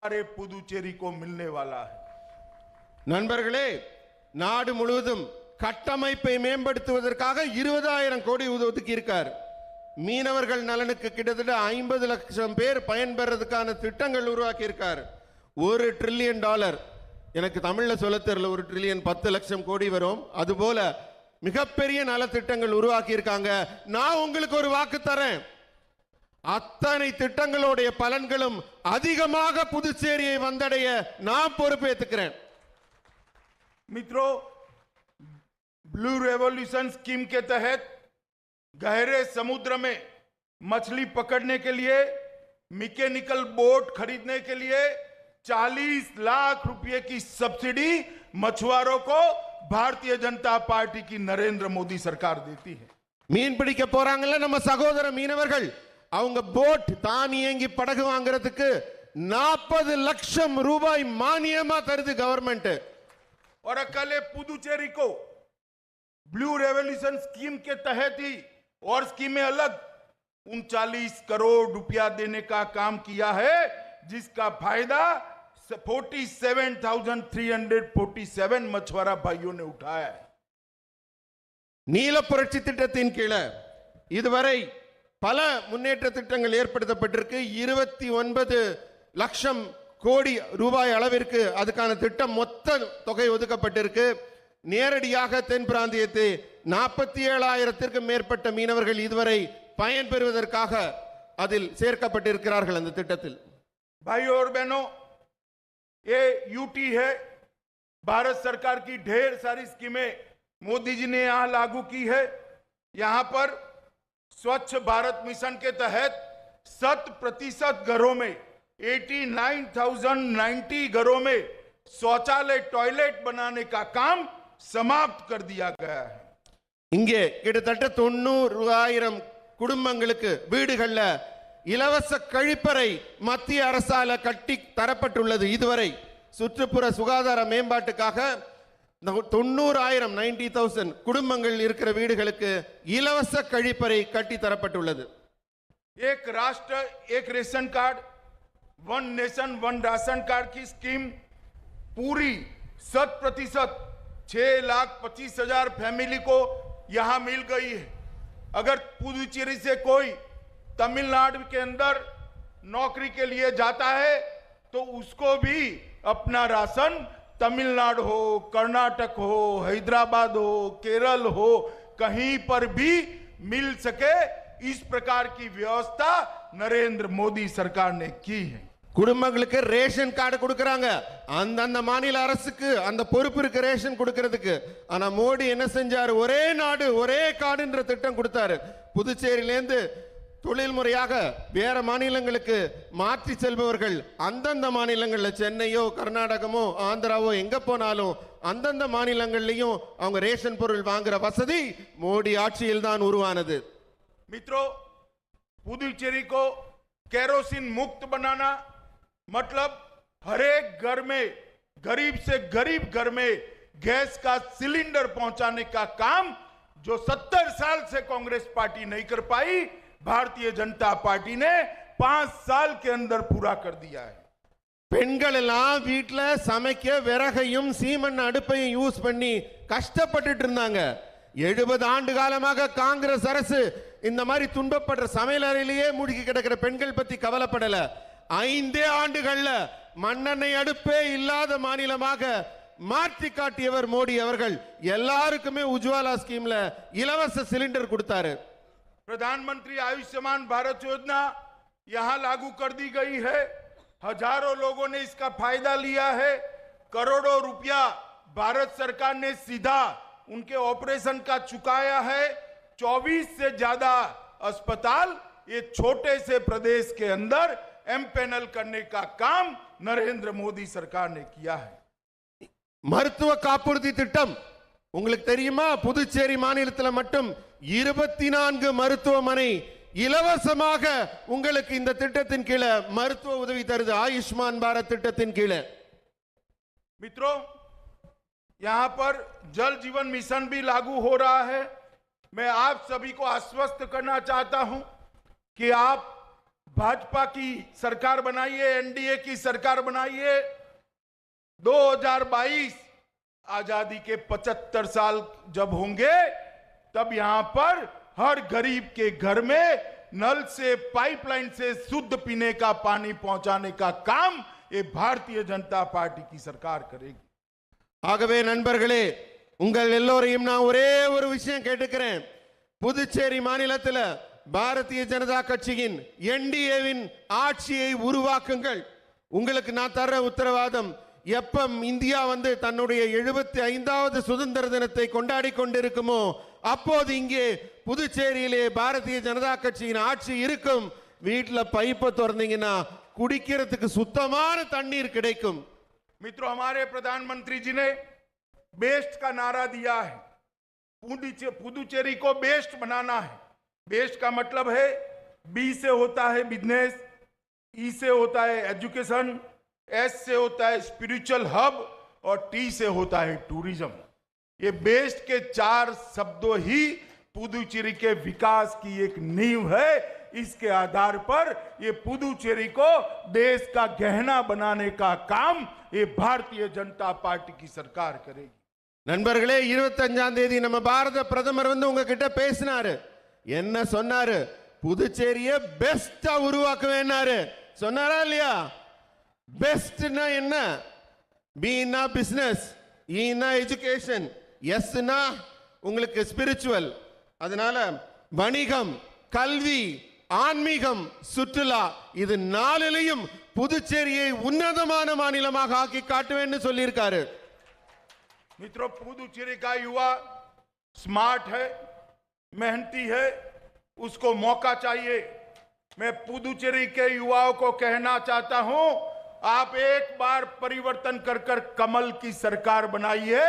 हमारे पुदुचेरी को मिलने वाला है। நண்பர்களே, நாடு முழுவதும் கட்டமைப்பை மேம்படுத்துவதற்காக 20,000 கோடி ஒதுக்கி இருக்கார். மீனவர்கள் நலனுக்கு கிட்டத்தட்ட 50 லட்சம் பேர் பயன்பெறதுக்கான திட்டங்கள் உருவாக்கி இருக்கார். $1 டிரில்லியன், எனக்கு தமிழ்ல சொல்ல தெரியல, 1 டிரில்லியன் 10 லட்சம் கோடி வரும். அதுபோல மிகப்பெரிய நலத்திட்டங்கள் உருவாக்கி இருக்காங்க. நான் உங்களுக்கு ஒரு வாக்கு தரேன், அத்தனை திட்டங்களுடைய பலன்களும் அதிகமாக புதுச்சேரியை வந்தடைய நான் பொறுப்பேற்றுக்கிறேன். मित्रों, ब्लू रेवोल्यूशन स्कीम के तहत गहरे समुद्र में मछली पकड़ने के लिए मैकेनिकल बोट खरीदने के लिए 40 लाख रुपए की सब्सिडी मछुआरों को भारतीय जनता पार्टी की नरेंद्र मोदी सरकार देती है. மீன் பிடிக்க போறாங்கல்ல நம்ம சகோதர மீனவர்கள், அவங்க போட் தானியங்கி படகு வாங்குறதுக்கு 40 லட்சம் ரூபாய் மானியமா தருது கவர்மெண்ட். और अकेले पुदुचेरी को ब्लू रेवोल्यूशन स्कीम के तहत ही और स्कीमें अलग 39 करोड़ रुपया देने का काम किया है, जिसका फायदा 47,347 मछुआरा भाइयों ने उठाया है. நீல புரட்சி திட்டத்தின் கீழே இதுவரை பல முன்னேற்ற திட்டங்கள் ஏற்படுத்தப்பட்டிருக்கு. 29 லட்சம் கோடி ரூபாய் அளவிற்கு அதுக்கான திட்டம் மொத்த தொகை ஒதுக்கப்பட்டிருக்கு. நேரடியாக தென் பிராந்தியத்தை 47,000 மேற்பட்ட மீனவர்கள் இதுவரை பயன்பெறுவதற்காக அதில் சேர்க்கப்பட்டிருக்கிறார்கள் அந்த திட்டத்தில். भाइयों और बहनों, ये यूटी है, भारत सरकार की ढेर सारी स्कीमें मोदी जी ने यहां लागू की है. यहां पर स्वच्छ भारत मिशन के तहत 100% घरों में 89,090 घरों में शौचालय टॉयलेट बनाने का काम समाप्त कर दिया गया है. இங்கே கிட்டத்தட்ட 90,000 குடும்பங்களுக்கு வீடுகள்ல இலவச கழிப்பறை மத்திய அரசால கட்டி தரப்பட்டுள்ளது. இதுவரை சுற்றுப்புற சுகாதார மேம்பாட்டுக்காக 90,000 குடும்பங்கள் இருக்கிற வீடுகளுக்கு இலவச கழிப்பறை கட்டி தரப்பட்டுள்ளது. एक राष्ट्र एक ration card, one nation one ration card की स्कीम पूरी 100% 6,25,000 फैमिली को यहां मिल गई है. अगर पुदुचेरी से कोई तमिलनाडु के अंदर नौकरी के लिए जाता है तो उसको भी अपना राशन तमिलनाडु हो, कर्नाटक हो, हैदराबाद हो, केरल हो, कहीं पर भी मिल सके, इस प्रकार की व्यवस्था नरेंद्र मोदी सरकार ने की है. குடும்பங்களுக்கு ரேஷன் கார்டு கொடுக்கறாங்க. அந்த மாநில அரசுக்கு அந்த பொறுப்பு இருக்கு ரேஷன் கொடுக்கிறதுக்கு. ஆனா மோடி என்ன செஞ்சாரு, ஒரே நாடு ஒரே கார்டுன்ற திட்டம் கொடுத்தாரு. புதுச்சேரியிலேருந்து தொழில் முறையாக வேற மாநிலங்களுக்கு மாற்றி செல்பவர்கள் அந்தந்த மாநிலங்களில் சென்னையோ கர்நாடகமோ ஆந்திராவோ எங்க போனாலும் அந்தந்த மாநிலங்கள்லயும் அவங்க ரேஷன் பொருள் வாங்குற வசதி மோடி ஆட்சியில் தான் உருவானது. मित्रों, पुदुचेरी को केरोसिन मुक्त बनाना मतलब हर एक घर में, गरीब से गरीब घर में गैस का सिलेंडर पहुंचाने का काम जो 70 साल से कांग्रेस पार्टी नहीं कर पाई, भारतीय जनता पार्टी ने 5 साल के अंदर पूरा कर दिया है. பெண்கள் எல்லாம் வீட்டுல சமைக்க விறகையும் சீமன் அடுப்பையும் யூஸ் பண்ணி கஷ்டப்பட்டுட்டு இருந்தாங்க. 70 ஆண்டு காலமாக காங்கிரஸ் அரசு இந்த மாதிரி துன்பப்படுற சமையல் அறையிலேயே மூழ்கி கிடக்கிற பெண்கள் பத்தி கவலைப்படல. 5 ஆண்டுகள்ல மண்ணெண்ணெய் அடுப்பே இல்லாத மாநிலமாக மாற்றி காட்டியவர் மோடி அவர்கள். எல்லாருக்குமே உஜ்வாலா ஸ்கீம்ல இலவச சிலிண்டர் கொடுத்தாரு. प्रधानमंत्री आयुष्मान भारत योजना यहां लागू कर दी गई है. हजारों लोगों ने इसका फायदा लिया है. करोड़ों रुपया भारत सरकार ने सीधा उनके ऑपरेशन का चुकाया है. 24 से ज्यादा अस्पताल ये छोटे से प्रदेश के अंदर एमपैनल करने का काम नरेंद्र मोदी सरकार ने किया है. மருத்துவ காப்புறுதி திட்டம் உங்களுக்கு தெரியுமா? புதுச்சேரி மாநிலத்தில் மட்டும் 24 மருத்துவமனை இலவசமாக உங்களுக்கு இந்த திட்டத்தின் கீழே மருத்துவ உதவி தருது. ஆயுஷ்மான் பாரத் திட்டத்தின் கீழே. मित्रों, यहां पर जल जीवन मिशन भी लागू हो रहा है. मैं आप सभी को आश्वस्त करना चाहता हूं कि आप भाजपा की सरकार बनाइए, एनडीए की सरकार बनाइए। 2022 आजादी के 75 साल जब होंगे, तब यहां पर हर गरीब के घर में नल से, पाइपलाइन से शुद्ध पीने का पानी पहुंचाने का काम ये भारतीय जनता पार्टी की सरकार करेगी। ஆகவே நண்பர்களே, உங்கள் எல்லோரையும் நான் ஒரே ஒரு விஷயம் கேட்டுக்கிறேன். புதுச்சேரி மாநிலத்தில் பாரதிய ஜனதா கட்சியின் என்டிஏவின் ஆட்சியை உருவாக்குங்கள். உங்களுக்கு நான் தர உத்தரவாதம், எப்ப இந்தியா வந்து தன்னுடைய 75வது சுதந்திர தினத்தை கொண்டாடி கொண்டிருக்குமோ அப்போது இங்கே புதுச்சேரியிலே பாரதிய ஜனதா கட்சியின் ஆட்சி இருக்கும். வீட்டில் பைப்பை திறந்தீங்கன்னா குடிக்கிறதுக்கு சுத்தமான தண்ணீர் கிடைக்கும். मित्रों, हमारे प्रधानमंत्री जी ने बेस्ट का नारा दिया है। पुदुचेरी को बेस्ट बनाना है। बेस्ट का मतलब है, बी से होता है बिजनेस, ई से होता है एजुकेशन, एस से होता है स्पिरिचुअल हब और टी से होता है टूरिज्म। ये बेस्ट के 4 शब्दों ही पुदुचेरी के विकास की एक नींव है। इसके आधार पर ये पुदुचेरी को देश का गहना बनाने का काम ये भारतीय जनता पार्टी की सरकार करेगी। நண்பர்களே, 25ஆம் தேதி நம்ம பாரத பிரதமர் வந்து உங்ககிட்ட பேசினாரு. என்ன சொன்னாரு? புதுச்சேரியை பெஸ்டா உருவாக்குவேன்னாரு. சொன்னாரா இல்லையா? பெஸ்ட்னா என்ன? பீனா பிசினஸ், ஈனா எஜுகேஷன், எஸ்னா உங்களுக்கு ஸ்பிரிச்சுவல். அதனால வணிகம், கல்வி, ஆன்மீகம், சுற்றுலா, இது 4லையும் புதுச்சேரியை உன்னதமான மாநிலமாக ஆக்கி காட்டுவேன்னு சொல்லியிருக்காரு. मित्रों, पुदुचेरी का युवा स्मार्ट है, मेहनती है, उसको मौका चाहिए। मैं पुदुचेरी के युवाओं को कहना चाहता हूं, आप एक बार परिवर्तन कर कर कमल की सरकार बनाइए।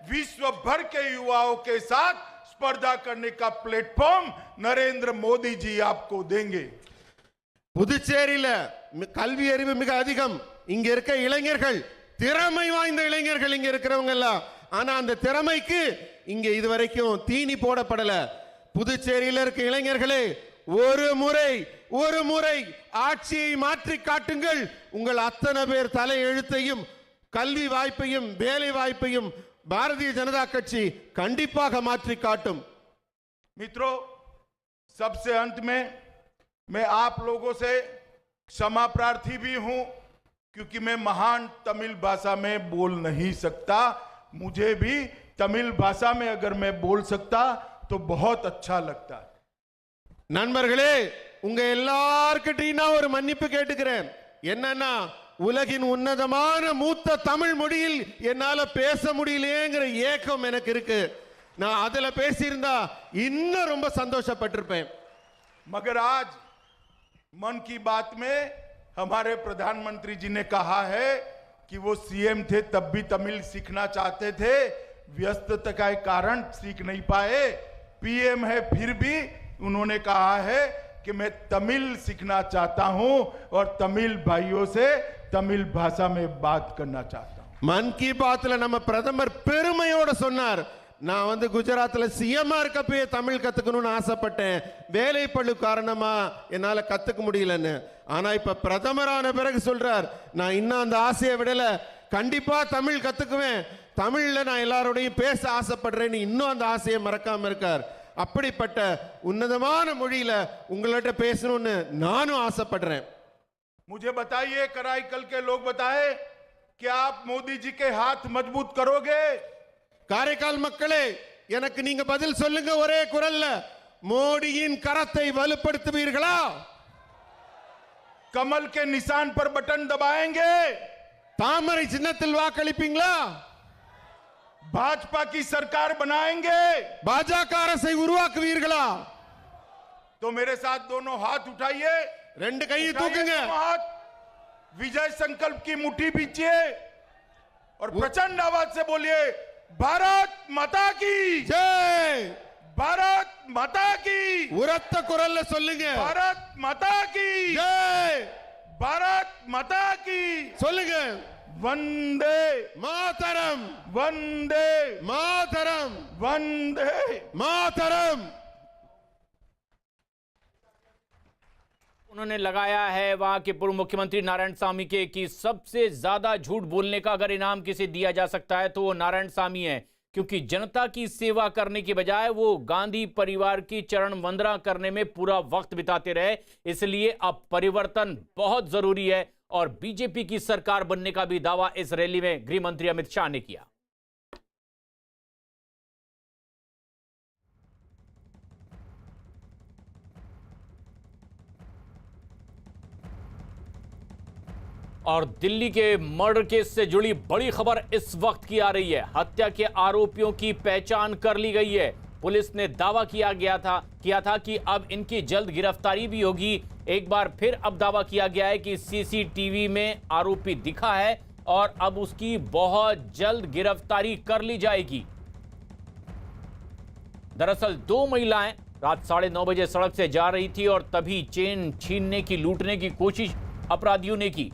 विश्व भर के युवाओं के साथ स्पर्धा करने का प्लेटफॉर्म नरेंद्र मोदी जी आपको देंगे। புதுச்சேரியில கல்வி அறிவு மிக அதிகம். இங்க இருக்க இளைஞர்கள் திறமை வாய்ந்த இளைஞர்கள் இங்க இருக்கிறவங்க எல்லாம். ஆனா அந்த திறமைக்கு இங்க இதுவரைக்கும் தீனி போடப்படல. புதுச்சேரியில இருக்க இளைஞர்களே, ஒரு முறை ஆட்சியை மாற்றி காட்டுங்கள். உங்கள் அத்தனை பேர் தலை எழுத்தையும், கல்வி வாய்ப்பையும், வேலை வாய்ப்பையும் भारतीय जनता कक्षी कंडिपाக மாற்றி காட்டும். मित्रों, सबसे अंत में मैं आप लोगों से क्षमा प्रार्थी भी हूं, क्योंकि मैं महान तमिल भाषा में बोल नहीं सकता। मुझे भी तमिल भाषा में अगर मैं बोल सकता तो बहुत अच्छा लगता। நண்பர்களே, உங்க எல்லார்கிட்டயும் நான் ஒரு மன்னிப்பு கேட்டுக்கிறேன். என்னன்னா, உலகின் உன்னதமான மூத்த தமிழ் மொழியில் என்னால பேச முடியலையேங்கிற ஏக்கம் எனக்கு இருக்கு. நான் அதுல பேசியிருந்தா இன்னும் ரொம்ப சந்தோஷப்பட்டிருப்பேன். मगर आज मन की बात में हमारे प्रधानमंत्री जी ने कहा है कि वो सीएम थे तब भी तमिल सीखना चाहते थे, व्यस्तता के कारण सीख नहीं पाए। पीएम है फिर भी उन्होंने कहा है कि मैं तमिल सीखना चाहता हूं और तमिल भाइयों से तमिल भाषा में बात करना चाहता हूं. मन की बातல நம்ம பிரதமர் பெருமையோட சொன்னார், நான் வந்து குஜராத்ல சிஎம் இருக்கப்பே தமிழ் கத்துக்கணும்னு ஆசைப்பட்டேன், வேலைப்பளு காரணமா என்னால கத்துக்க முடியலன்னு. ஆனா இப்ப பிரதமரான பிறகு சொல்றார், நான் இன்னும் அந்த ஆசையை விடல, கண்டிப்பா தமிழ் கத்துக்குவேன், தமிழ்ல நான் எல்லாரோடையும் பேச ஆசைப்படுறேன்னு இன்னும் அந்த ஆசையை மறக்காம இருக்கார். அப்படிப்பட்ட உன்னதமான மொழியில உங்கள்ட்ட பேசணும்னு நானும் ஆசைப்படுறேன். मुझे बताइए, कराईकल के लोग बताए कि आप मोदी जी के हाथ मजबूत करोगे? காரைக்கால் மக்களே, எனக்கு நீங்க பதில் சொல்லுங்க ஒரே குரல்ல. மோடியின் கரத்தை வலுப்படுத்துவீர்களா? कमल के निशान पर बटन दबाएंगे? தாமரை சின்னத்தில் வாக்களிப்பீங்களா? भाजपा की सरकार बनाएंगे? பாஜக அரசை உருவாக்குவீர்களா? तो मेरे साथ दोनों हाथ उठाइए, ரெண்டு கையை தூக்குங்க, हाथ विजय संकल्प की मुट्ठी बीचिए और प्रचंड आवाज से बोलिए, भारत माता की ஜெய், भारत माता की, உரத்த குரல்ல சொல்லுங்க, भारत माता की ஜெய், भारत माता की சொல்லுங்க, वंदे மாதரம், वंदे மாதரம், वंदे மாதரம். उन्होंने लगाया है वहां के पूर्व मुख्यमंत्री नारायणसामी के कि सबसे ज्यादा झूठ बोलने का अगर इनाम किसे दिया जा सकता है तो वो नारायणसामी है, क्योंकि जनता की सेवा करने की बजाय वो गांधी परिवार की चरण वंदना करने में पूरा वक्त बिताते रहे। इसलिए अब परिवर्तन बहुत जरूरी है और बीजेपी की सरकार बनने का भी दावा इस रैली में गृह मंत्री अमित शाह ने किया। और दिल्ली के मर्डर केस से जुड़ी बड़ी खबर इस वक्त की आ रही है। हत्या के आरोपियों की पहचान कर ली गई है। पुलिस ने दावा किया था कि अब इनकी जल्द गिरफ्तारी भी होगी। एक बार फिर अब दावा किया गया है कि सीसीटीवी में आरोपी दिखा है और अब उसकी बहुत जल्द गिरफ्तारी कर ली जाएगी। दरअसल दो महिलाएं रात 9:30 बजे सड़क से जा रही थी और तभी चेन छीनने की, लूटने की कोशिश अपराधियों ने की,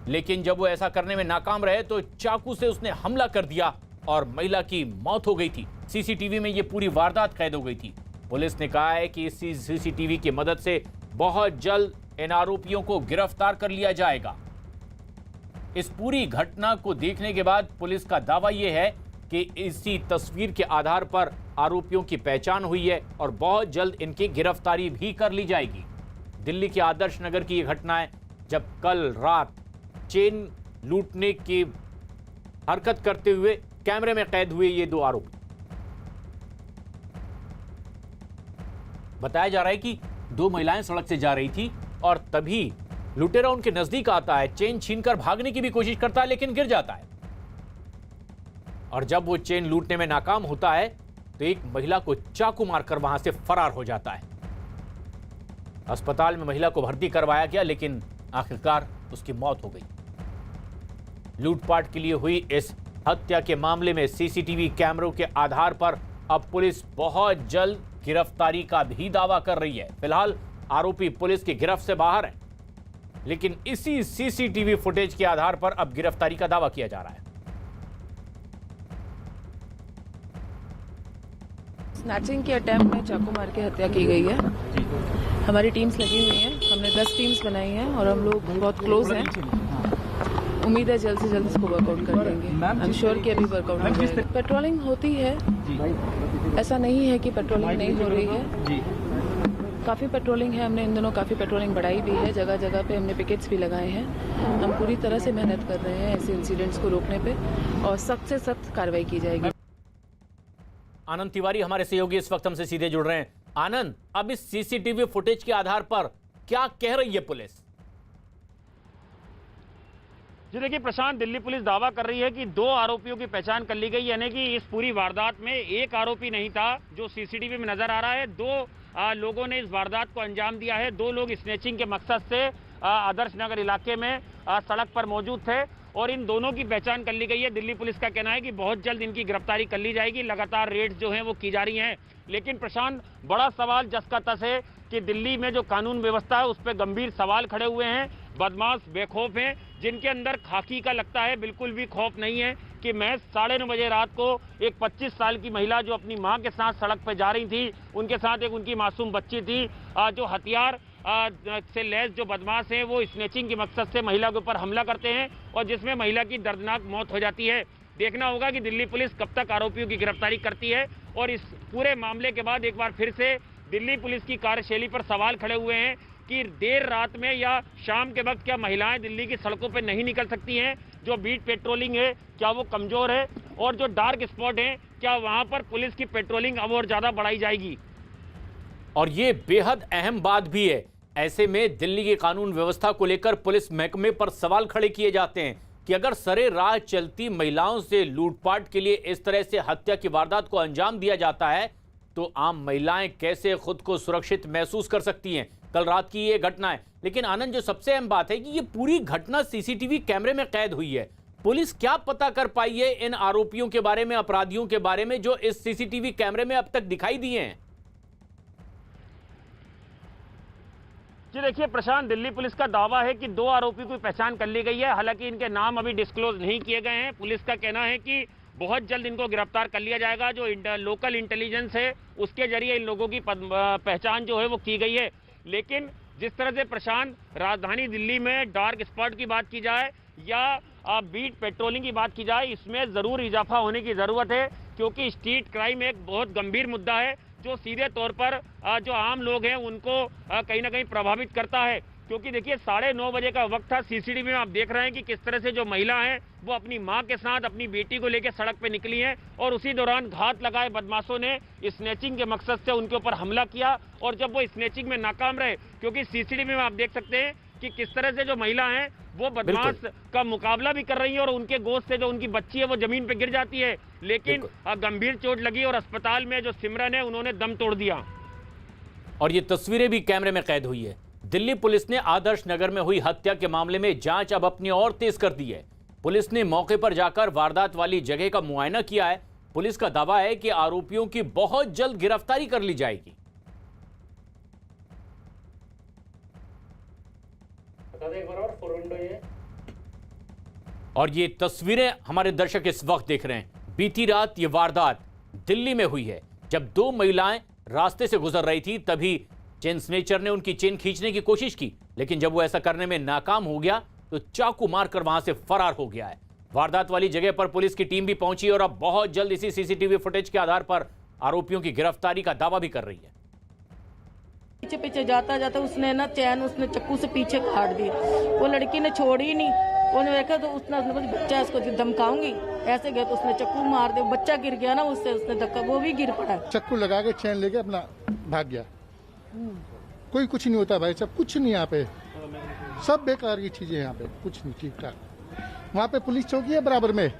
लेकिन जब वो ऐसा करने में नाकाम रहे तो चाकू से उसने हमला कर दिया और महिला की मौत हो गई थी। सीसीटीवी में ये पूरी वारदात कैद हो गई थी। पुलिस ने कहा है कि इस सीसीटीवी की मदद से बहुत जल्द इन आरोपियों को गिरफ्तार कर लिया जाएगा। इस पूरी घटना को देखने के बाद पुलिस का दावा यह है कि इसी तस्वीर के आधार पर आरोपियों की पहचान हुई है और बहुत जल्द इनकी गिरफ्तारी भी कर ली जाएगी। दिल्ली के आदर्श नगर की यह घटना है, जब कल रात चेन लूटने की हरकत करते हुए कैमरे में कैद हुए ये दो आरोपी। बताया जा रहा है कि दो महिलाएं सड़क से जा रही थी और तभी लुटेरा उनके नजदीक आता है, चेन छीनकर भागने की भी कोशिश करता है लेकिन गिर जाता है। और जब वो चेन लूटने में नाकाम होता है तो एक महिला को चाकू मारकर वहां से फरार हो जाता है। अस्पताल में महिला को भर्ती करवाया गया लेकिन आखिरकार उसकी मौत हो गई। लूटपाट के लिए हुई इस हत्या के मामले में सीसीटीवी कैमरों के आधार पर अब पुलिस बहुत जल्द गिरफ्तारी का भी दावा कर रही है। फिलहाल आरोपी पुलिस की गिरफ्त से बाहर हैं, लेकिन इसी सीसीटीवी फुटेज के आधार पर अब गिरफ्तारी का दावा किया जा रहा है। स्नैचिंग के अटेम्प्ट में चाकू मार के हत्या की गई है। हमारी टीम्स लगी हुई हैं, हमने 10 टीम्स बनाई हैं और हम लोग बहुत क्लोज हैं। उम्मीद है जल्द से जल्द इसको वर्कआउट कर देंगे। आई एम श्योर कि अभी वर्कआउट हो जाएगा। पेट्रोलिंग होती है, ऐसा नहीं है कि पेट्रोलिंग नहीं हो रही है। काफ़ी पेट्रोलिंग है, हमने इन दिनों काफ़ी पेट्रोलिंग बढ़ाई भी है। जगह जगह पे हमने पिकेट्स भी लगाए हैं। हम पूरी तरह से मेहनत कर रहे हैं ऐसे इंसिडेंट्स को रोकने पे और सख्त से सख्त कार्रवाई की जाएगी। आनंद तिवारी हमारे सहयोगी इस वक्त हमसे सीधे जुड़ रहे हैं। आनंद, अब इस सीसीटीवी फुटेज के आधार पर क्या कह रही है पुलिस? जी देखिए प्रशांत, दिल्ली पुलिस दावा कर रही है कि 2 आरोपियों की पहचान कर ली गई, यानी कि इस पूरी वारदात में एक आरोपी नहीं था जो सीसीटीवी में नजर आ रहा है। 2 लोगों ने इस वारदात को अंजाम दिया है। 2 लोग स्नेचिंग के मकसद से आदर्श नगर इलाके में सड़क पर मौजूद थे और इन दोनों की पहचान कर ली गई है। दिल्ली पुलिस का कहना है कि बहुत जल्द इनकी गिरफ्तारी कर ली जाएगी। लगातार रेड्स जो हैं वो की जा रही हैं। लेकिन प्रशांत, बड़ा सवाल जस का तस है कि दिल्ली में जो कानून व्यवस्था है उस पर गंभीर सवाल खड़े हुए हैं। बदमाश बेखौफ हैं, जिनके अंदर खाकी का लगता है बिल्कुल भी खौफ नहीं है कि महज 9:30 बजे रात को एक 25 साल की महिला जो अपनी मां के साथ सड़क पर जा रही थी, उनके साथ एक उनकी मासूम बच्ची थी, जो हथियार से लैस जो बदमाश हैं वो स्नेचिंग के मकसद से महिला के ऊपर हमला करते हैं और जिसमें महिला की दर्दनाक मौत हो जाती है। देखना होगा कि दिल्ली पुलिस कब तक आरोपियों की गिरफ्तारी करती है। और इस पूरे मामले के बाद एक बार फिर से दिल्ली पुलिस की कार्यशैली पर सवाल खड़े हुए हैं कि देर रात में या शाम के वक्त क्या महिलाएं दिल्ली की सड़कों पर नहीं निकल सकती हैं? जो बीट पेट्रोलिंग है क्या वो कमजोर है? और जो डार्क स्पॉट है क्या वहां पर पुलिस की पेट्रोलिंग अब और ज्यादा बढ़ाई जाएगी? और ये बेहद अहम बात भी है। ऐसे में दिल्ली की कानून व्यवस्था को लेकर पुलिस महकमे पर सवाल खड़े किए जाते हैं कि अगर सरे राह चलती महिलाओं से लूटपाट के लिए इस तरह से हत्या की वारदात को अंजाम दिया जाता है तो आम महिलाएं कैसे खुद को सुरक्षित महसूस कर सकती हैं? कल रात की ये घटना है। लेकिन आनंद, जो सबसे अहम बात है कि ये पूरी घटना सीसीटीवी कैमरे में कैद हुई है। पुलिस क्या पता कर पाई है इन आरोपियों के बारे में, अपराधियों के बारे में जो इस सीसीटीवी कैमरे में अब तक दिखाई दिए हैं? जी देखिए प्रशांत, दिल्ली पुलिस का दावा है कि 2 आरोपियों की पहचान कर ली गई है। हालांकि इनके नाम अभी डिस्क्लोज नहीं किए गए हैं। पुलिस का कहना है कि बहुत जल्द इनको गिरफ्तार कर लिया जाएगा। जो लोकल इंटेलिजेंस है उसके जरिए इन लोगों की पहचान जो है वो की गई है। लेकिन जिस तरह से प्रशांत राजधानी दिल्ली में डार्क स्पॉट की बात की जाए या बीट पेट्रोलिंग की बात की जाए, इसमें जरूर इजाफा होने की जरूरत है, क्योंकि स्ट्रीट क्राइम एक बहुत गंभीर मुद्दा है जो सीधे तौर पर जो आम लोग हैं उनको कहीं ना कहीं प्रभावित करता है। क्योंकि देखिए 9:30 बजे का वक्त था, सीसीटीवी में आप देख रहे हैं कि किस तरह से जो महिला हैं वो अपनी मां के साथ अपनी बेटी को लेकर सड़क पे निकली हैं और उसी दौरान घात लगाए बदमाशों ने स्नैचिंग के मकसद से उनके ऊपर हमला किया। और जब वो स्नैचिंग में नाकाम रहे, क्योंकि सीसीटीवी में आप देख सकते हैं कि किस तरह से जो महिला हैं वो बदमाश का मुकाबला भी कर रही है और उनके गोश्त से जो उनकी बच्ची है वो जमीन पे गिर जाती है, लेकिन गंभीर चोट लगी और अस्पताल में जो सिमरन है उन्होंने दम तोड़ दिया। और ये तस्वीरें भी कैमरे में कैद हुई है। दिल्ली पुलिस ने आदर्श नगर में हुई हत्या के मामले में जांच अब अपनी और तेज कर दी है। पुलिस ने मौके पर जाकर वारदात वाली जगह का मुआयना किया है। पुलिस का दावा है कि आरोपियों की बहुत जल्द गिरफ्तारी कर ली जाएगी। और ये तस्वीरें हमारे दर्शक इस वक्त देख रहे हैं। बीती रात ये वारदात दिल्ली में हुई है। जब दो महिलाएं रास्ते से गुजर रही थी तभी चेन स्नेचर ने उनकी चेन खींचने की कोशिश की, लेकिन जब वो ऐसा करने में नाकाम हो गया तो चाकू मारकर वहां से फरार हो गया है। वारदात वाली जगह पर पुलिस की टीम भी पहुंची और अब बहुत जल्द इसी सीसीटीवी फुटेज के आधार पर आरोपियों की गिरफ्तारी का दावा भी कर रही है। पीछे पीछे जाता जाता उसने ना चैन उसने चक्कू से पीछे काट दी। वो लड़की ने छोड़ी ही नहीं। उन्होंने देखा तो उसने बच्चा इसको धमकाऊंगी ऐसे गया तो उसने चक्कू मार दिया। बच्चा गिर गया ना, उससे उसने धक्का, वो भी गिर पड़ा। चक्कू लगा के चैन लेके अपना भाग गया। कोई कुछ नहीं होता भाई साहब, कुछ नहीं यहाँ पे, सब बेकार की चीजें यहाँ पे, कुछ नहीं ठीक ठाक। वहाँ पे पुलिस चौकी है बराबर में,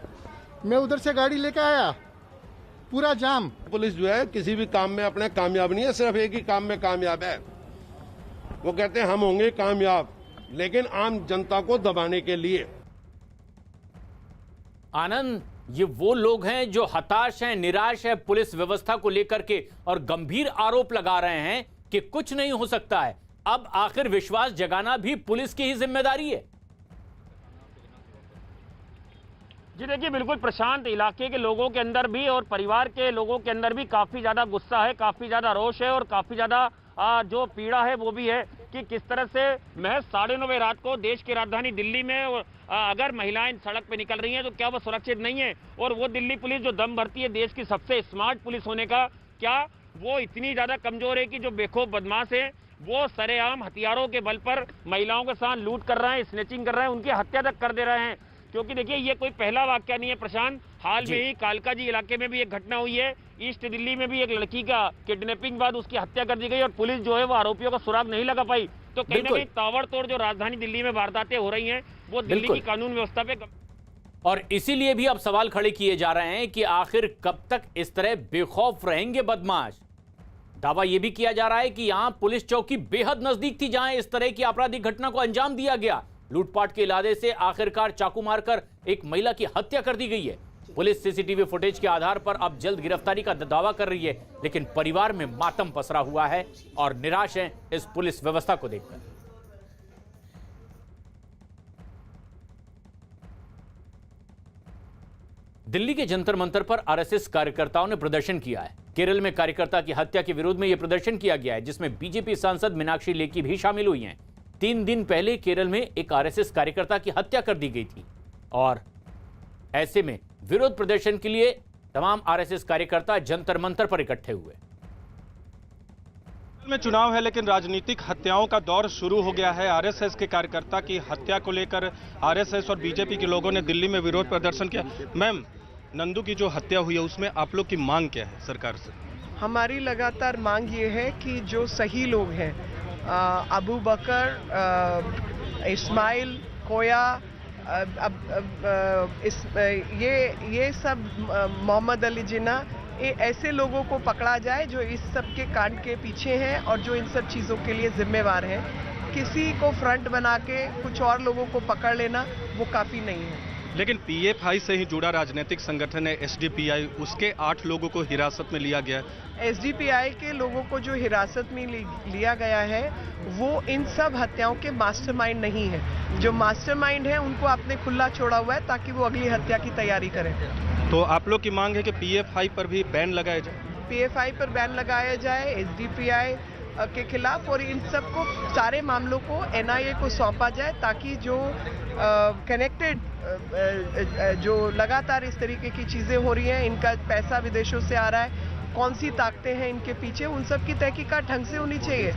मैं उधर से गाड़ी लेके आया, पूरा जाम। पुलिस जो है किसी भी काम में अपने कामयाब नहीं है, सिर्फ एक ही काम में कामयाब है। वो कहते हैं हम होंगे कामयाब, लेकिन आम जनता को दबाने के लिए। आनंद, ये वो लोग हैं जो हताश हैं, निराश है पुलिस व्यवस्था को लेकर के और गंभीर आरोप लगा रहे हैं कि कुछ नहीं हो सकता है। अब आखिर विश्वास जगाना भी पुलिस की ही जिम्मेदारी है। जी देखिए, बिल्कुल प्रशांत, इलाके के लोगों के अंदर भी और परिवार के लोगों के अंदर भी काफी ज्यादा गुस्सा है, काफी ज्यादा रोष है और काफी ज्यादा जो पीड़ा है वो भी है कि किस तरह से महज 9:30 रात को देश की राजधानी दिल्ली में अगर महिलाएं सड़क पे निकल रही हैं तो क्या वो सुरक्षित नहीं है? और वो दिल्ली पुलिस जो दम भरती है देश की सबसे स्मार्ट पुलिस होने का, क्या वो इतनी ज्यादा कमजोर है कि जो बेखौफ बदमाश है वो सरेआम हथियारों के बल पर महिलाओं के साथ लूट कर रहे हैं, स्नेचिंग कर रहे हैं, उनकी हत्या तक कर दे रहे हैं? क्योंकि देखिए ये कोई पहला वाकया नहीं है प्रशांत। हाल में ही कालकाजी इलाके में भी एक घटना हुई है, ईस्ट दिल्ली में भी एक लड़की का किडनैपिंग बाद उसकी हत्या कर दी गई और पुलिस जो है वो आरोपियों का सुराग नहीं लगा पाई। तो कहीं ना कहीं ताबड़तोड़ जो राजधानी दिल्ली में वारदातें हो रही हैं वो दिल्ली की कानून व्यवस्था पे और इसीलिए भी अब सवाल खड़े किए जा रहे हैं कि आखिर कब तक इस तरह बेखौफ रहेंगे बदमाश। दावा यह भी किया जा रहा है कि यहां पुलिस चौकी बेहद नजदीक थी जहां इस तरह की आपराधिक घटना को अंजाम दिया गया। लूटपाट के इरादे से आखिरकार चाकू मारकर एक महिला की हत्या कर दी गई है। पुलिस सीसीटीवी फुटेज के आधार पर अब जल्द गिरफ्तारी का दावा कर रही है, लेकिन परिवार में मातम पसरा हुआ है और निराश है इस पुलिस व्यवस्था को देखकर। दिल्ली के जंतर मंतर पर आरएसएस कार्यकर्ताओं ने प्रदर्शन किया है। केरल में कार्यकर्ता की हत्या के विरोध में यह प्रदर्शन किया गया है, जिसमें बीजेपी सांसद मीनाक्षी लेखी भी शामिल हुई हैं। 3 दिन पहले केरल में एक आरएसएस कार्यकर्ता की हत्या कर दी गई थी और ऐसे में विरोध प्रदर्शन के लिए तमाम आरएसएस कार्यकर्ता जंतर मंतर पर इकट्ठे हुए। में चुनाव है लेकिन राजनीतिक हत्याओं का दौर शुरू हो गया है। आरएसएस के कार्यकर्ता की हत्या को लेकर आरएसएस और बीजेपी के लोगों ने दिल्ली में विरोध प्रदर्शन किया। मैम, नंदू की जो हत्या हुई है उसमें आप लोग की मांग क्या है सरकार से? हमारी लगातार मांग ये है कि जो सही लोग हैं, अबू बकर, इस्माइल, कोया, ये सब, मोहम्मद अली जिन्ना, ये ऐसे लोगों को पकड़ा जाए जो इस सब के कांड के पीछे हैं और जो इन सब चीज़ों के लिए जिम्मेवार हैं। किसी को फ्रंट बना के कुछ और लोगों को पकड़ लेना वो काफ़ी नहीं है। लेकिन पीएफआई से ही जुड़ा राजनीतिक संगठन है एसडीपीआई, उसके 8 लोगों को हिरासत में लिया गया। एसडीपीआई के लोगों को जो हिरासत में लिया गया है वो इन सब हत्याओं के मास्टरमाइंड नहीं है। जो मास्टरमाइंड है उनको आपने खुला छोड़ा हुआ है ताकि वो अगली हत्या की तैयारी करें। तो आप लोग की मांग है कि पीएफआई पर भी बैन लगाया जाए? पीएफआई पर बैन लगाया जाए, एसडीपीआई के खिलाफ, और इन सब को सारे मामलों को NIA को सौंपा जाए ताकि जो कनेक्टेड जो लगातार इस तरीके की चीज़ें हो रही हैं, इनका पैसा विदेशों से आ रहा है, कौन सी ताकतें हैं इनके पीछे, उन सब की तहकीकात ढंग से होनी चाहिए।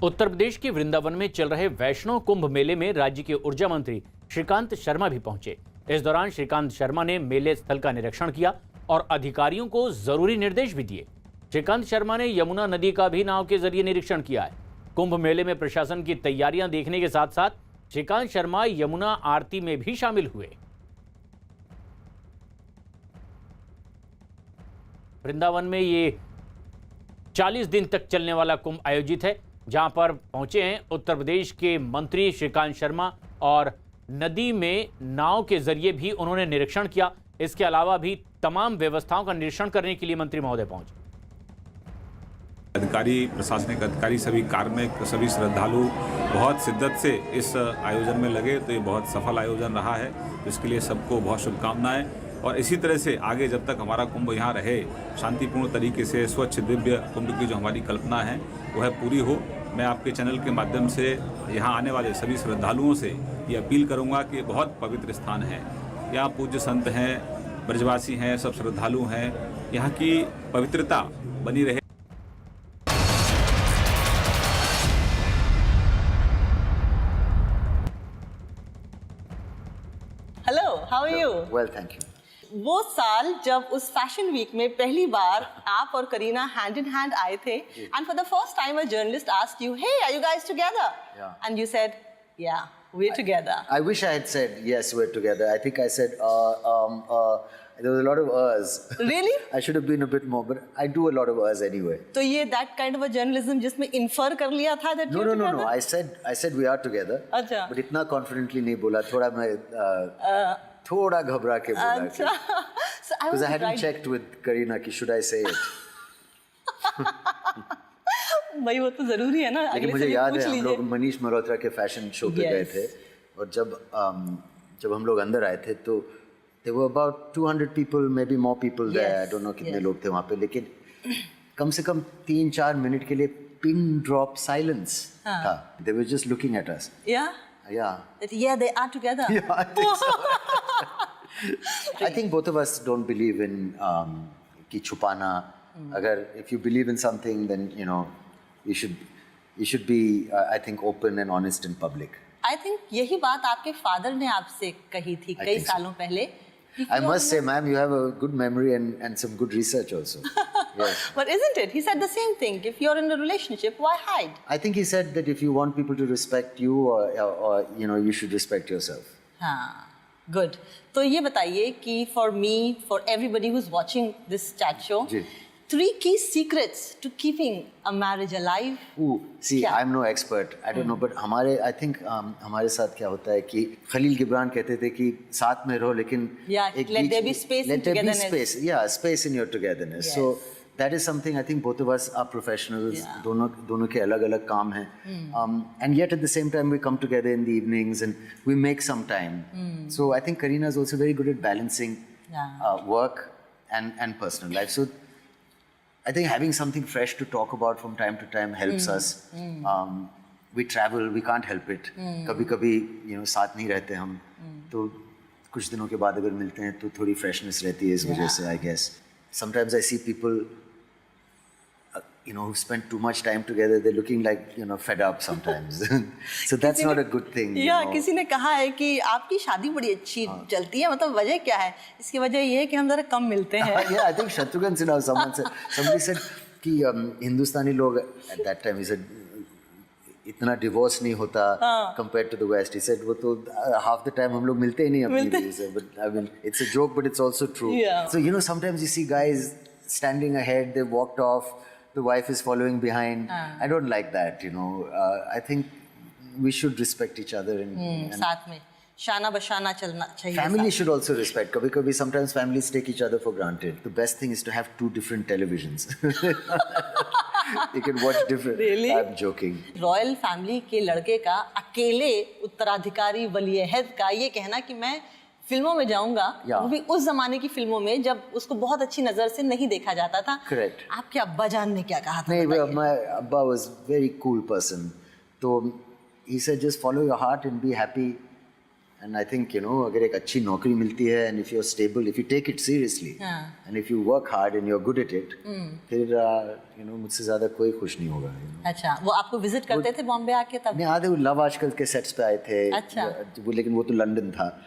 उत्तर प्रदेश के वृंदावन में चल रहे वैष्णव कुंभ मेले में राज्य के ऊर्जा मंत्री श्रीकांत शर्मा भी पहुंचे। इस दौरान श्रीकांत शर्मा ने मेले स्थल का निरीक्षण किया और अधिकारियों को जरूरी निर्देश भी दिए। श्रीकांत शर्मा ने यमुना नदी का भी नाव के जरिए निरीक्षण किया है। कुंभ मेले में प्रशासन की तैयारियां देखने के साथ साथ श्रीकांत शर्मा यमुना आरती में भी शामिल हुए। वृंदावन में ये 40 दिन तक चलने वाला कुंभ आयोजित है, जहां पर पहुंचे हैं उत्तर प्रदेश के मंत्री श्रीकांत शर्मा और नदी में नाव के जरिए भी उन्होंने निरीक्षण किया। इसके अलावा भी तमाम व्यवस्थाओं का निरीक्षण करने के लिए मंत्री महोदय पहुंचे। अधिकारी, प्रशासनिक अधिकारी, सभी कार्मिक, सभी श्रद्धालु बहुत शिद्दत से इस आयोजन में लगे, तो ये बहुत सफल आयोजन रहा है। तो इसके लिए सबको बहुत शुभकामनाएं, और इसी तरह से आगे जब तक हमारा कुंभ यहाँ रहे, शांतिपूर्ण तरीके से स्वच्छ दिव्य कुंभ की जो हमारी कल्पना है वह पूरी हो। मैं आपके चैनल के माध्यम से यहाँ आने वाले सभी श्रद्धालुओं से ये अपील करूँगा कि बहुत पवित्र स्थान है, यहाँ पूज्य संत हैं, ब्रजवासी हैं, सब श्रद्धालु हैं, यहाँ की पवित्रता बनी रहे। Hello, how are you? Well, thank you. वो साल जब उस फैशन वीक में पहली बार आप और करीना हैंड इन हैंड आए थे, and for the first time a journalist asked you, "Hey, are you guys together?" And you said, "Yeah, we're together." I wish I had said yes, we're together. I think I said there was a lot of us. Really? I should have been a bit more, but I do a lot of us anyway. तो ये that kind of a journalism जिसमें infer कर लिया था that you're together? No. I said we are together. अच्छा. But इतना confidently नहीं बोला, थोड़ा मैं थोड़ा घबरा के बोला। अच्छा. So I Because was I hadn't right. checked with Kareena कि should I say it. भाई वो तो जरूरी है ना। लेकिन मुझे याद है हम लोग मनीष मल्होत्रा के फैशन शो पे गए थे, और जब हम लोग अंदर आए थे तो there were about 200 people, maybe more people there. I don't know कितने लोग थे वहाँ पे, लेकिन कम से कम 3-4 मिनट के लिए pin drop silence था. They were just looking at us. Yeah, they are together. Yeah, I think so. I think both of us don't believe in कि छुपाना. अगर if you believe in something, then you know you should be I think open and honest in public. I think यही बात आपके father ने आपसे कही थी कई सालों पहले. I must say, ma'am, you have a good memory and some good research also. Yes. But isn't it? He said the same thing. If you're in a relationship, why hide? I think he said that if you want people to respect you, or you know, you should respect yourself. हाँ, good. तो ये बताइए कि for me, for everybody who's watching this chat show, 3 key secrets to keeping a marriage alive. See, I'm no expert. I don't know, but I think हमारे साथ क्या होता है कि खलील गिब्रान कहते थे कि साथ में रहो, लेकिन let there be space in togetherness. Yeah, space in your togetherness. Yes. So that is something I think both of us are professionals. दोनों के अलग-अलग काम हैं. And yet at the same time we come together in the evenings and we make some time. So I think Kareena is also very good at balancing work and personal life. So I think having something fresh to talk about from time to time helps us. We travel, we can't help it. कभी-कभी you know साथ नहीं रहते हम, तो कुछ दिनों के बाद अगर मिलते हैं तो थोड़ी freshness रहती है इस वजह से, I guess. Sometimes I see people you know who spend too much time together, they're looking like you know fed up sometimes. So that's not a good thing. Yeah, किसी ने कहा है कि आपकी शादी बड़ी अच्छी चलती है, मतलब वजह क्या है? इसकी वजह ये है कि हम जरा कम मिलते हैं. Yeah, I think Shatrughan Sinha, somebody said कि हिंदुस्तानी लोग at that time, he said इतना डिवोर्स नहीं होता compared to the West. He said वो तो half the time हम लोग मिलते ही नहीं अपनी बीवी से. But I mean it's a joke, but it's also true. Yeah. So you know sometimes you see guys standing ahead, they walked off, the wife is following behind. I don't like that, you know. I think we should respect each other and साथ में शाना बशाना चलना चाहिए. Family should also respect. कभी-कभी sometimes families take each other for granted. The best thing is to have 2 different televisions. You can watch different. Really? I'm joking. Royal family के लड़के का अकेले उत्तराधिकारी वली-ए-अहद का ये कहना कि मैं फिल्मों में जाऊंगा, Yeah. वो भी उस जमाने की फिल्मों में जब उसको बहुत अच्छी नजर से नहीं देखा जाता था। Correct. आपके अब्बा जान ने क्या कहा था? नहीं, बताइए। my Abba was very cool person. तो he said just follow your heart and be happy. And I think, you know, अगर एक अच्छी नौकरी मिलती है and if you're stable, if you take it seriously, and if you work hard and you're good at it, फिर you know मुझसे ज़्यादा कोई खुश नहीं होगा। You know? अच्छा, वो आपको विजिट करते थे बॉम्बे आके तब? नहीं, आधे वो लव आजकल के सेट्स पे आए थे। अच्छा। वो लेकिन वो तो लंदन था।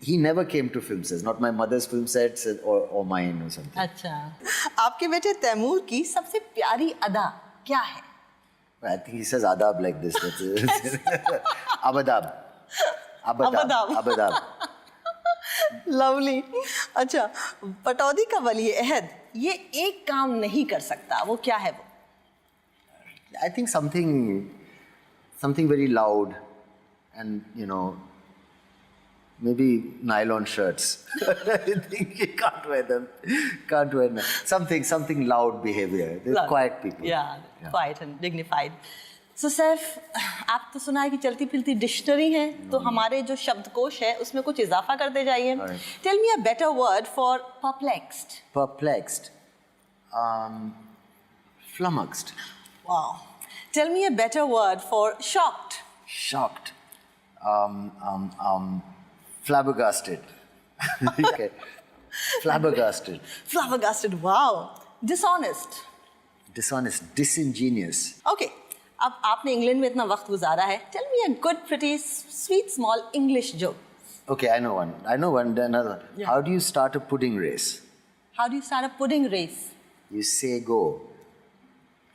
He never came to film sets, not my mother's film sets or mine or something. अच्छा, आपके बेटे तैमूर की सबसे प्यारी अदा क्या है? I think he says adab like this. Abadab. Abadab. Abadab. Lovely. अच्छा, पटौदी का वली अहद ये एक काम नहीं कर सकता, वो क्या है वो? I think something very loud and, you know, maybe nylon shirts. I think you can't wear them. Can't wear them. Something loud behavior. They're quiet people. Yeah, quiet and dignified. So Saif, आप तो सुना है कि चलती फिरती dictionary है, तो हमारे जो शब्दकोश है उसमें कुछ इजाफा करते जाइए। Tell me a better word for perplexed. Perplexed. Flummoxed. Wow. Tell me a better word for shocked. Shocked. Flabbergasted. Okay. Flabbergasted. Flabbergasted. Wow. Dishonest. Dishonest. Disingenuous. Okay. अब आपने इंग्लैंड में इतना वक्त गुजारा है. Tell me a good, pretty, sweet, small English joke. Okay, I know one. Another one. Yeah. How do you start a pudding race? How do you start a pudding race? You say go.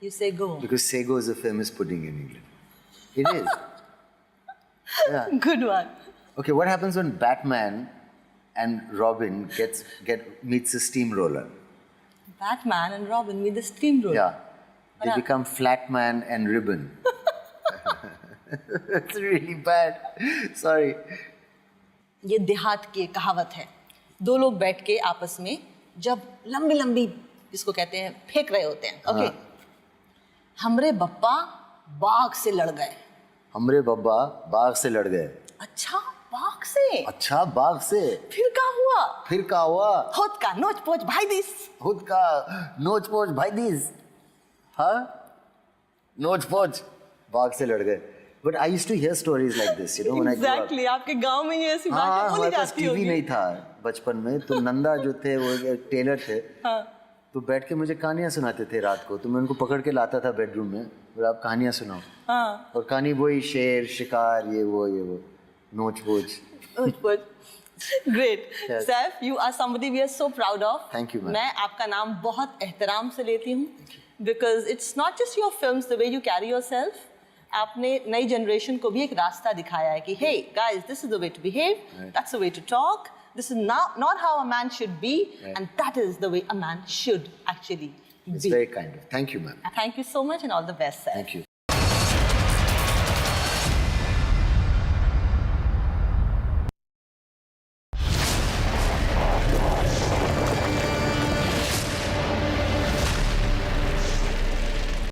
You say go. Because Sago is a famous pudding in England. It is. Yeah. Good one. Okay, what happens when Batman and Robin meets a steamroller? Batman and Robin meet the steamroller. Yeah. They become Flatman and Ribbon. It's really bad. Sorry. ये देहात की एक कहावत है. दो लोग बैठ के आपस में जब लंबी लंबी जिसको कहते हैं फेंक रहे होते हैं. ओके. हमरे बप्पा बाघ से लड़ गए. हमरे बब्बा बाघ से लड़ गए. अच्छा, बाघ से? अच्छा, बाघ से. फिर क्या हुआ? फिर क्या हुआ? खुद का नोच पोच भाई दिस. खुद का नोच पोच भाई दिस. हाँ? नोच पोच बाघ से लड़ गए. But I used to hear stories like this, you know, when I grew up. Exactly. आपके गांव में ये ऐसी बातें बोली हमारे पास जाती होगी. टीवी नहीं था बचपन में, तो नंदा जो थे वो एक टेलर थे. तो बैठ के मुझे कहानियां सुनाते थे रात को. तो मैं उनको पकड़ के लाता था बेडरूम में और आप कहानियां सुनाओ. और कहानी वही शेर शिकार ये वो नोच पोच. Great. Saif, you are somebody we are so proud of. Thank you, ma'am. मैं आपका नाम बहुत एहतराम से लेती हूँ. Because it's not just your films, the way you carry yourself. आपने नई जनरेशन को भी एक रास्ता दिखाया है कि hey guys, this is the way to behave, that's the way to talk, this is not how a man should be, and that is the way a man should actually be. It's very kind of. Thank you, ma'am. Thank you so much and all the best, Saif. Thank you.